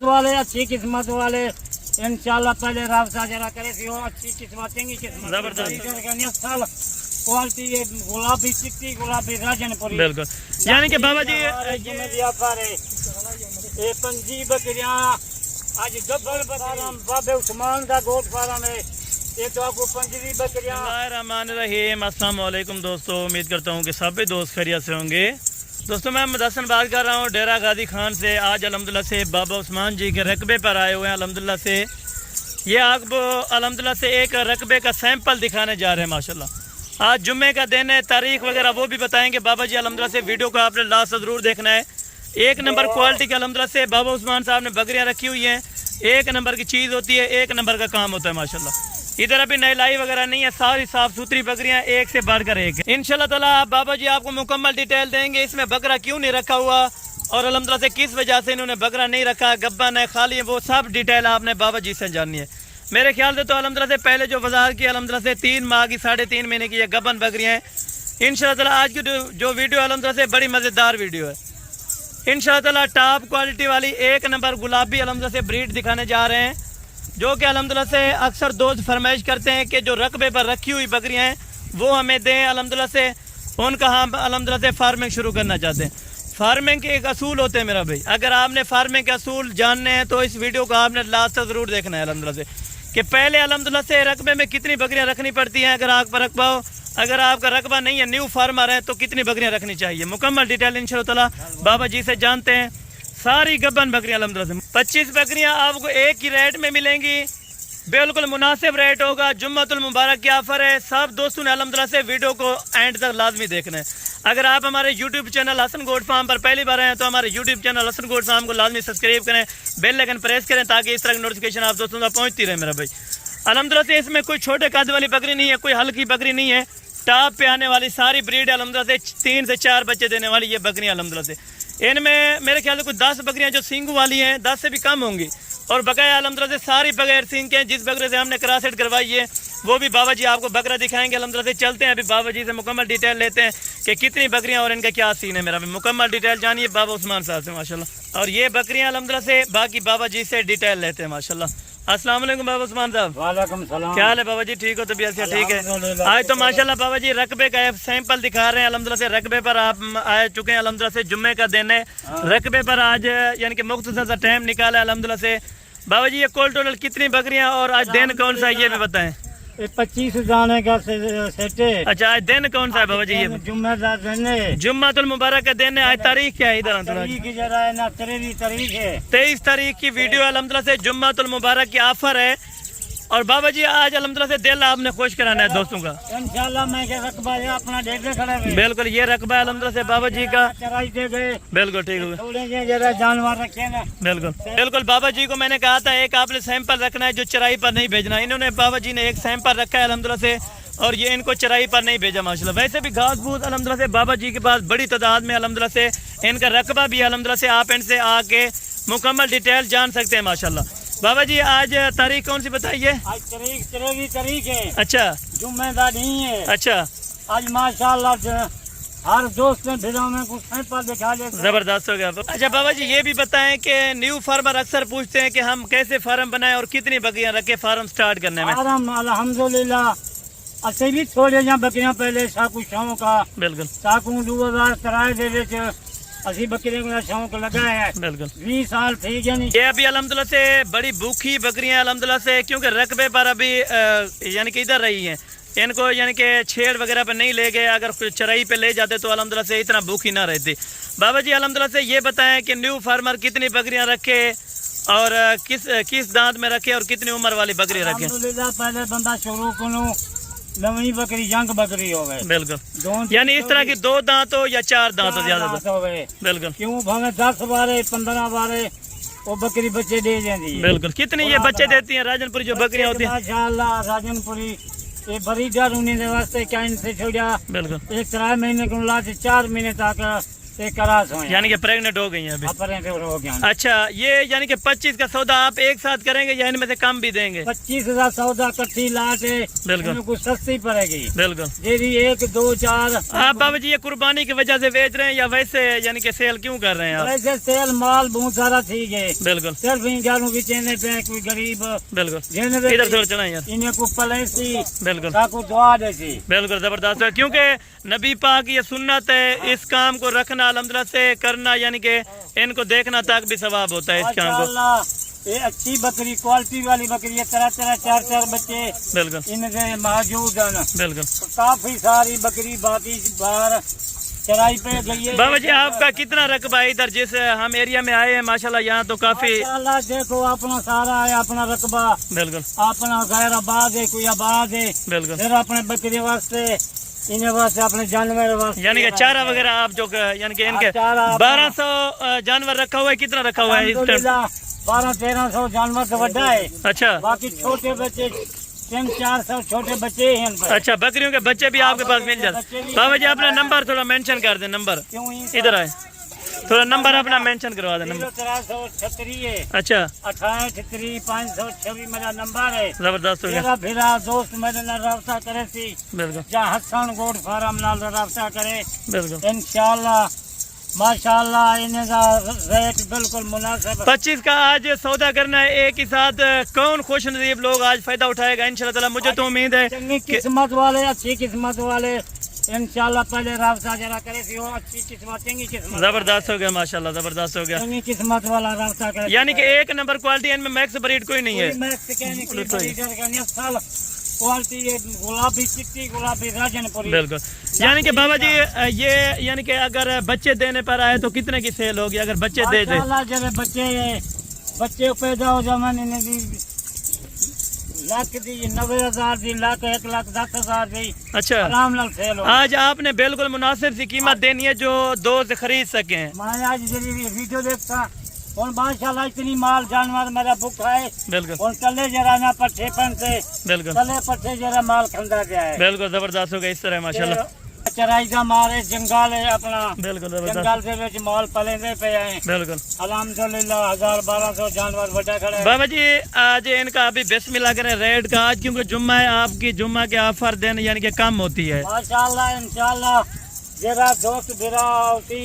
वाले अच्छी किस्मत वाले इंशाल्लाह पहले राब्ता जरा करे हो अच्छी किस्मत चंगी किस्मत जबरदस्त क्वालिटी ये गुलाबी चिट्टी गुलाबी राजनपुरी बिल्कुल। यानी कि बाबा जी ये पंजी बकरियां आज गब्बर फार्म बाबे उस्मान का गोट फार्म है ये तो आपको पंजरी बकरियां। बिस्मिल्लाहिर्रहमानिर्रहीम। अस्सलाम वालेकुम दोस्तों, उम्मीद करता हूँ कि सभी दोस्त खैरियत से होंगे। दोस्तों मैं मुदस्सन बात कर रहा हूँ डेरा गाजी खान से। आज अल्हम्दुलिल्लाह से बाबा उस्मान जी के रकबे पर आए हुए हैं। अल्हम्दुलिल्लाह से ये आपको अल्हम्दुलिल्लाह से एक रकबे का सैंपल दिखाने जा रहे हैं। माशाल्लाह आज जुम्मे का दिन है, तारीख वगैरह वो भी बताएंगे बाबा जी। अल्हम्दुलिल्लाह से वीडियो को आपने लास्ट से ज़रूर देखना है। एक नंबर क्वालिटी के अल्हम्दुलिल्लाह से बाबा उस्मान साहब ने बकरियाँ रखी हुई हैं। एक नंबर की चीज़ होती है, एक नंबर का काम होता है माशाल्लाह। इधर अभी नहलाई वगैरह नहीं है, सारी साफ सुथरी बकरियां एक से बढ़कर एक है। इंशाल्लाह ताला बाबा जी आपको मुकम्मल डिटेल देंगे इसमें बकरा क्यों नहीं रखा हुआ और अल्हम्दुलिल्लाह से किस वजह से इन्होंने बकरा नहीं रखा, गब्बन है खाली है, वो सब डिटेल आपने बाबा जी से जाननी है। मेरे ख्याल से तो अल्हम्दुलिल्लाह से पहले जो वज़ाहत की अल्हम्दुलिल्लाह से 3 माह की 3.5 महीने की ये गब्बन बकरियाँ हैं। इंशाल्लाह ताला आज की जो वीडियो अल्हम्दुलिल्लाह से बड़ी मज़ेदार वीडियो है। इंशाल्लाह ताला टॉप क्वालिटी वाली एक नंबर गुलाबी अल्हम्दुलिल्लाह से ब्रीड दिखाने जा रहे हैं, जो कि अल्हम्दुलिल्लाह से अक्सर दोस्त फरमाइश करते हैं कि जो रकबे पर रखी हुई बकरियां हैं वो हमें दें। अल्हम्दुलिल्लाह से उनका हम अल्हम्दुलिल्लाह से फार्मिंग शुरू करना चाहते हैं। फार्मिंग के एक असूल होते हैं मेरा भाई, अगर आपने फार्मिंग के असूल जानने हैं तो इस वीडियो को आपने लास्ट तक ज़रूर देखना है। अल्हम्दुलिल्लाह से कि पहले अल्हम्दुलिल्लाह से रकबे में कितनी बकरियाँ रखनी पड़ती हैं अगर आपका रकबा हो, अगर आपका रकबा नहीं है न्यू फार्मर है तो कितनी बकरियाँ रखनी चाहिए। मुकम्मल डिटेल इंशाअल्लाह ताला बाबा जी से जानते हैं। सारी गब्बन बकरियाँ अल्हम्दुलिल्लाह से 25 बकरियाँ आपको एक ही रेट में मिलेंगी, बिल्कुल मुनासिब रेट होगा। जुम्मतुल मुबारक की ऑफर है। सब दोस्तों ने अल्हम्दुलिल्लाह से वीडियो को एंड तक लाजमी देखना है। अगर आप हमारे YouTube channel Hasan goat farm पर पहली बार आए हैं तो हमारे YouTube channel Hasan goat farm को लाजमी सब्सक्राइब करें, बेल आइकन प्रेस करें ताकि इस तरह की नोटिफिकेशन आप दोस्तों तक पहुँचती रहे मेरा भाई। अल्हम्दुलिल्लाह से इसमें कोई छोटे कद वाली बकरी नहीं है, कोई हल्की बकरी नहीं है, टॉप पे आने वाली सारी ब्रीड अल्हम्दुलिल्लाह से 3 से 4 बच्चे देने वाली ये बकरियाँ अल्हम्दुलिल्लाह से। इनमें मेरे ख्याल से कुछ 10 बकरियाँ जो सींग वाली हैं 10 से भी कम होंगी और बकाया अल्हम्दुलिल्लाह से सारी बगैर सींग के। जिस बकरे से हमने क्रॉससेट करवाई है वो भी बाबा जी आपको बकरा दिखाएंगे। अल्हम्दुलिल्लाह से चलते हैं अभी बाबा जी से मुकम्मल डिटेल लेते हैं कि कितनी बकरियां और इनका क्या सीन है। मेरा भी मुकम्मल डिटेल जानिए बाबा उस्मान साहब से माशाल्लाह। और ये बकरियां अल्हम्दुलिल्लाह से बाकी बाबा जी से डिटेल लेते हैं माशाल्लाह। अस्सलाम वालेकुम बाबा उस्मान साहब। वालेकुम सलाम। क्या हाल है बाबा जी, ठीक हो? तबीयत से ठीक है? आज तो माशाल्लाह बाबा जी रकबे का सैंपल दिखा रहे हैं। अल्हम्दुलिल्लाह से रकबे पर आप आ चुके हैं। अल्हम्दुलिल्लाह से जुम्मे का दिन है, रकबे पर आज यानी कि मुख्तसर सा टाइम निकाला है अल्हम्दुलिल्लाह से। बाबा जी ये कोल टोटल कितनी बकरियां और आज दिन कौन सा है ये भी बताएं। 25 जाने का सेट है। अच्छा आज दिन कौन सा है बाबा जी? ये जुम्मेदार दिन है, जुम्मतुल मुबारक का दिन है। आज तारीख क्या है? इधर तारीख 23 है, 23 तारीख की वीडियो अल्हम्दुलिल्लाह से जुम्मतुल मुबारक की ऑफर है। और बाबा जी आज अल्हम्दुलिल्लाह से दिल आपने खुश कराना है दोस्तों का इंशाल्लाह। मैं के रकबा अपना देख खड़े हुए। बिल्कुल ये रकबा अल्हम्दुलिल्लाह से बाबा जी का चराई दे गए। बिल्कुल ठीक है, थोड़े जरा जानवर रखे ना। बिल्कुल बिल्कुल। बाबा जी को मैंने कहा था एक आपने सैंपल रखना है जो चराई पर नहीं भेजना। इन्होंने बाबा जी ने एक सैंपल रखा है अल्हम्दुलिल्लाह से और ये इनको चराई पर नहीं भेजा माशाल्लाह। वैसे भी घास फूस अल्हम्दुलिल्लाह से बाबा जी के पास बड़ी तादाद में अल्हम्दुलिल्लाह से इनका रकबा भी अल्हम्दुलिल्लाह से आप इनसे आके मुकम्मल डिटेल जान सकते हैं माशाल्लाह। बाबा जी आज तारीख कौन सी बताइए? आज तारीख 23 तारीख है। अच्छा जुम्मेदार नहीं है। अच्छा आज माशाल्लाह हर दोस्त ने फिर हमें कुछ सैंपल दिखा ले। जबरदस्त हो गया। अच्छा बाबा जी ये भी बताएं कि न्यू फार्मर अक्सर पूछते हैं कि हम कैसे फार्म बनाएं और कितनी बकरियां रखे फार्म स्टार्ट करने में। फार्म अल्हम्दुलिल्लाह अच्छे भी थोड़े जहाँ बकरियां पहले साकू शाओं का बिल्कुल साकू 2013 दे विच असी बकरियों का शौक लगा है। बिल्कुल 20 साल ठीक है नहीं। ये अभी अल्हम्दुलिल्लाह से बड़ी भूखी बकरियां अल्हम्दुलिल्लाह से क्योंकि रकबे पर अभी यानी कि इधर रही हैं, इनको यानी कि छेड़ वगैरह पर नहीं ले गए। अगर चराई पे ले जाते तो अल्हम्दुलिल्लाह से इतना भूखी ना रहती। बाबा जी अल्हम्दुलिल्लाह से ये बताएं कि न्यू फार्मर कितनी बकरियां रखे और किस दांत में रखे और कितनी उम्र वाली बकरी रखे? अल्हम्दुलिल्लाह पहले बंदा शुरू को नवी बकरी जंग बकरी हो गए। बिल्कुल यानी इस तरह की 2 दांत हो या 4 दांत हो ज्यादा हो गए। बिल्कुल क्यों भावे 10 बारे 15 बारे वो बकरी बच्चे दे जाती है। बिल्कुल कितनी ये बच्चे देती हैं राजनपुरी जो बकरियां होती हैं? माशाअल्लाह राजनपुरी ये बड़ी डर उन्हीं के वास्ते क्या इनसे छोड़ा। बिल्कुल एक 3 महीने को ला 4 महीने तक ते करास हो यानी कि प्रेग्नेंट हो गई हैं अभी। अपने से हो गया। अच्छा, ये यानी कि 25 का सौदा आप एक साथ करेंगे या इनमें से कम भी देंगे? 25,000 सौदा कट्ठी लाट है, बिल्कुल कुछ सस्ती पड़ेगी। बिल्कुल। यदि 1 2 4 आप बाबा जी ये कुर्बानी की वजह से बेच रहे हैं या वैसे यानी कि सेल क्यों कर रहे हैं आप? वैसे तेल माल बहुत सारा ठीक है, बिल्कुल सिर्फ इन जानू बेचने पे कोई गरीब बिल्कुल। जिन्हें इधर थोड़ा चलाएं यार। इन्हें को पलेसी बिल्कुल ताको दुआ देसी। बिल्कुल जबरदस्त है, क्योंकि नबी पाक ये सुन्नत है, इस काम को रखना अल्हम्दुलिल्लाह से करना, यानी कि इनको देखना तक भी सवाब होता है इस काम को। माशाअल्लाह ये अच्छी बकरी, क्वालिटी वाली बकरी है, तरह तरह 4 बच्चे बिल्कुल इनसे मौजूद हैं। बिल्कुल। काफी सारी बकरी बाकी बाहर चराई पे गई है। बाबा जी आपका कितना रकबा है इधर जिस हम एरिया में आए हैं? माशाल्लाह यहाँ तो काफी माशाअल्लाह देखो अपना सारा है, अपना रकबा, बिल्कुल अपना गैर आबाद है, कोई आबाद है। बिल्कुल। फिर अपने बकरी वास्ते, इन्हें वास्ते, अपने जानवर वास्ते, यानी कि चारा वगैरह आप जो यानी कि इनके 1200 जानवर रखा हुआ है, कितना रखा हुआ है इस टाइम? 1200-1300 जानवर तो बड़ा है। अच्छा बाकी छोटे बच्चे 300-400 छोटे बच्चे हैं इन पर। अच्छा, बकरियों के बच्चे भी आपके पास मिल जाते? बाबा जी अपना नंबर थोड़ा मेंशन कर दें, नंबर क्यों इधर आए, थोड़ा नंबर अपना मेंशन करवा दें। नंबर 0336 है, अच्छा 28 526 मेरा नंबर है। जबरदस्त हो गया। मेरा फिरा दोस्त मेरे नाल राब्ता करे सी, बिल्कुल जहाँ हसन गोड फार्म नाल राब्ता करे, बिल्कुल। इंशाअल्लाह माशाअल्लाह इन्हें का रेट बिल्कुल मुनासिब। 25 का आज सौदा करना है एक ही साथ। कौन खुश नसीब लोग आज फायदा उठाएगा इंशाल्लाह ताला? मुझे तो उम्मीद है चंगी किस्मत वाले, अच्छी किस्मत वाले इंशाअल्लाह पहले राब्ता जरा करे सी, वो अच्छी किस्मत, चंगी किस्मत, जबरदस्त हो गया माशाल्लाह, जबरदस्त हो गया। चंगी किस्मत वाला राब्ता करे, यानी कि एक नंबर क्वालिटी इनमें मैक्स ब्रीड कोई नहीं है। क्वालिटी ये गुलाबी, चिट्टी गुलाबी राजनपुरी। बिल्कुल। यानी कि बाबा जी ये यानी कि अगर बच्चे देने पर आए तो कितने की सेल होगी अगर बच्चे दे दे? जब बच्चे पैदा हो जाने लाख दी, 90,000 दी, लाख 1,10,000 दी। अच्छा, आराम नाल सेल हो। आज आपने बिल्कुल मुनासिब सी कीमत देनी है जो दोस्त खरीद सके। मैं आज वीडियो देखता और माशाअल्लाह इतनी माल जानवर मेरा भूखा है। बिल्कुल। और तले जरा ना पट्टे से, बिल्कुल तले पट्टे जरा माल खंदा जाए। बिल्कुल जबरदस्त हो गया इस तरह माशाल्लाह। चराई का माल है, जंगल है अपना, बिल्कुल जंगल जबरदस्त। से विच माल पलेंदे पे आए। बिल्कुल अल्हम्दुलिल्लाह 1000-1200 जानवर बड़ा खड़े हैं। बाबा जी आज इनका अभी बिस्मिल्लाह करें रेट का आज, क्योंकि जुम्मा है, आपकी जुम्मा के ऑफर दिन यानी कि कम होती है। माशाअल्लाह इंशाअल्लाह जरा दोस्त बिरा होती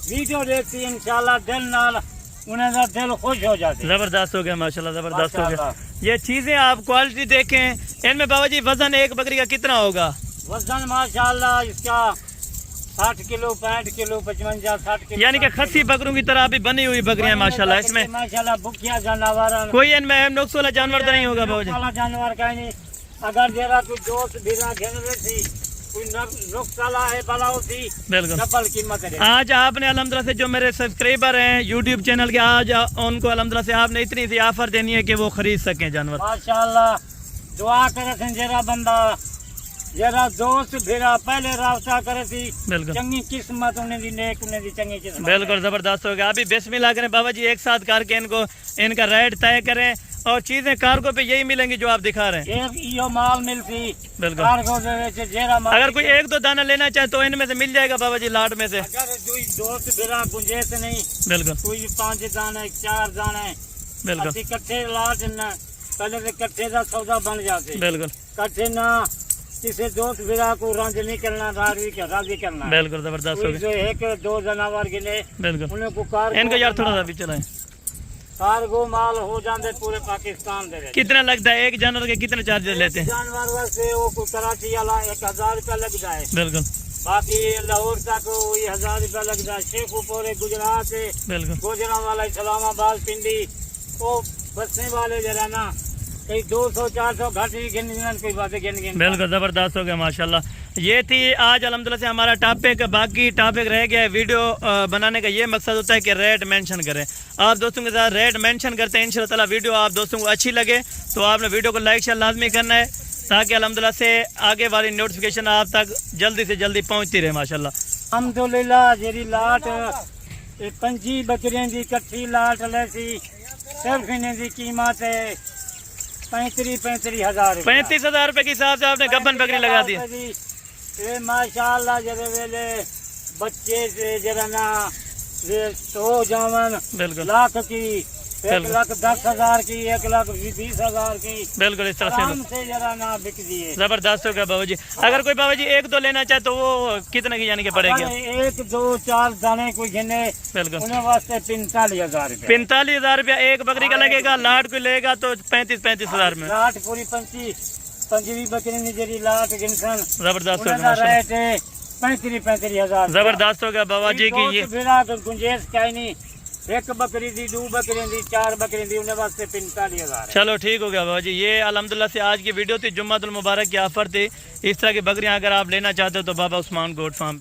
वीडियो देखती इंशाअल्लाह दिल नाल उन्हें का दिल खुश हो जाती। जबरदस्त हो गया माशाल्लाह, जबरदस्त हो गया। माशाअल्लाह। ये चीजें आप क्वालिटी देखें इनमें। बाबा जी वजन एक बकरी का कितना होगा? वजन माशाअल्लाह इसका 60 किलो, 65 किलो, 55, 60 किलो, यानी कि खस्सी बकरों की तरह अभी बनी हुई बकरियां माशाल्लाह। इसमें माशाअल्लाह भूखिया जानवर, कोई इनमें नुक्स वाला जानवर तो नहीं होगा बाबा जी? वाला जानवर का नहीं। अगर जरा कोई दोस्त बिरा घेर थी, कोई नुक्स वाला है बला होती, बिल्कुल डबल कीमत है। आज आपने अल्हम्दुलिल्लाह से जो मेरे सब्सक्राइबर हैं यूट्यूब चैनल के, आज उनको अल्हम्दुलिल्लाह से आपने इतनी सी ऑफर देनी है कि वो खरीद सकें जानवर। माशाअल्लाह दुआ करे जरा बंदा, जरा दोस्त फिरा पहले रास्ता करे थी, बिल्कुल चंगी किस्मत उन्हें दी, नेक उन्हें दी चंगी किस्मत। बिल्कुल जबरदस्त हो गया। अभी बिस्मिल्लाह करें बाबा जी, एक साथ करके इनको इनका रेट तय करें और चीजें कार्गो पे यही मिलेंगी जो आप दिखा रहे हैं। यो माल मिलती बिल्कुल। कार्गो दे विच जेरा माल, अगर कोई एक दो दाना लेना चाहे तो इनमें से मिल जाएगा बाबा जी लाट में से? अगर कोई दोस्त बिरा गुंजाइश नहीं, बिल्कुल कोई 5 दाने 4 दाने बिल्कुल असी इकट्ठे लाट न, पहले तो इकट्ठे का सौदा बन जाते। बिल्कुल इकट्ठे ना किसी दोस्त बिरा को रंज नहीं करना, राजी करना। बिल्कुल जबरदस्त हो गया। 1-2 जानवर गिने बिल्कुल उन्हें को कार्गो, इनको यार थोड़ा सा भी चलाएं। कार्गो माल हो जाते पूरे पाकिस्तान दे। कितना लगता है एक जानवर के कितने चार्जेस लेते हैं? जानवर वैसे वो कोई कराची वाला 1000 रुपया लग जाए, बिल्कुल बाकी लाहौर तक वही 1000 रुपया लग जाए। शेखुपुर गुजरात से, बिल्कुल गुजरांवाला इस्लामाबाद पिंडी, वो बसने वाले जरा ना कहीं 200-400 घट ही गिन कोई बातें गिन। बिल्कुल जबरदस्त हो गया माशाल्लाह। ये थी आज अल्हम्दुलिल्लाह से हमारा टॉपिक। बाकी टॉपिक रह गया है। वीडियो बनाने का ये मकसद होता है कि रेट मेंशन करें। आप दोस्तों के साथ रेट मेंशन करते हैं इंशाल्लाह ताला। वीडियो आप दोस्तों को अच्छी लगे तो आपने वीडियो को लाइक शेयर लाजमी करना है, ताकि अल्हम्दुलिल्लाह से आगे वाली नोटिफिकेशन आप तक जल्दी से जल्दी पहुँचती रहे माशाल्लाह। अल्हम्दुलिल्लाह जेरी लाट 25 बकरियों की इकट्ठी लाट लैसी, सिर्फ इन्हें की कीमत है 35 हज़ार। 35,000 रुपए के हिसाब से आपने गब्बन बकरी लगा दी। माशाअल्लाह जरे वेले बच्चे से जरा ना ये तो जावन बिल्कुल लाख की, 1,10,000 की, 1,20,000 की, बिल्कुल इस तरह आराम से जरा ना बिक दिए। जबरदस्त होगा बाबा जी। अगर कोई बाबा जी एक दो लेना चाहे तो वो कितने की यानी कि पड़ेगी? अगर 1, 2, 4 दाने कोई गिने बिल्कुल उन्हें वास्ते 45,000 रुपये। 45,000 रुपया एक बकरी का लगेगा। लाट कोई लेगा तो 35,000 में। लाट पूरी पंजवी बकरी की जरी लाट गिनसन जबरदस्त उन्हें होगा दा माशाल्लाह। रेट है 35,000। जबरदस्त होगा बाबा जी की ये गुंजेश कहीं नहीं, एक बकरी दी, 2 बकरी दी, 4 बकरी दी, उन्हें वास्ते 45,000। चलो ठीक हो गया बाबा जी। ये अल्हम्दुलिल्लाह से आज की वीडियो थी, जुम्मतुल मुबारक की ऑफर थी। इस तरह की बकरियां अगर आप लेना चाहते हो तो बाबा उस्मान गोट फार्म